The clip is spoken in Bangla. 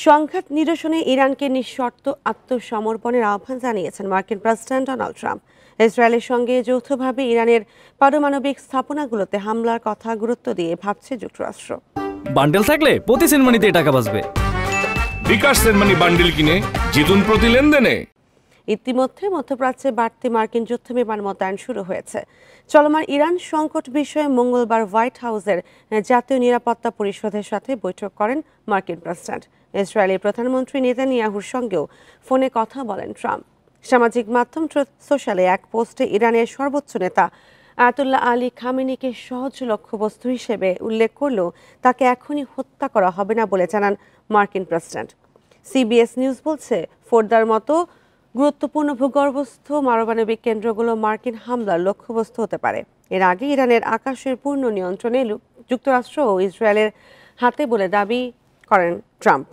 সংঘাত নিরসনে ইরানকে নিঃশর্ত আত্মসমর্পণের আহ্বান জানিয়েছেন মার্কিন প্রেসিডেন্ট ডোনাল্ড ট্রাম্প। ইসরায়েলের সঙ্গে যৌথভাবে ইরানের পারমাণবিক স্থাপনাগুলোতে হামলার কথা গুরুত্ব দিয়ে ভাবছে যুক্তরাষ্ট্র। বান্ডেল থাকলে প্রতি সেনমানিতে টাকা বাঁচবে। বিকাশ সেনমানি বান্ডেল কিনে জিতুন প্রতি লেনদেনে। ইতিমধ্যে মধ্যপ্রাচ্যে বাড়তি মার্কিন যুদ্ধ বিমান মোতায়েন শুরু হয়েছে। চলমান ইরান সংকট বিষয়ে মঙ্গলবার হোয়াইট হাউসের জাতীয় নিরাপত্তা পরিষদের সাথে বৈঠক করেন মার্কিন প্রেসিডেন্ট। ইসরায়েলের প্রধানমন্ত্রী নেতানিয়াহুর সঙ্গেও ফোনে কথা বলেন ট্রাম্প। সামাজিক মাধ্যম ট্রুথ সোশ্যালে এক পোস্টে ইরানের সর্বোচ্চ নেতা আয়াতুল্লাহ আলী খামেনিকে সহজ লক্ষ্যবস্তু হিসেবে উল্লেখ করলেও তাকে এখনই হত্যা করা হবে না বলে জানান মার্কিন প্রেসিডেন্ট। সিবিএস নিউজ বলছে, ফোর্দার মতো গুরুত্বপূর্ণ ভূগর্ভস্থ পারমাণবিক কেন্দ্রগুলো মার্কিন হামলার লক্ষ্যবস্তু হতে পারে। এর আগে ইরানের আকাশের পূর্ণ নিয়ন্ত্রণে যুক্তরাষ্ট্র ও ইসরায়েলের হাতে বলে দাবি করেন ট্রাম্প।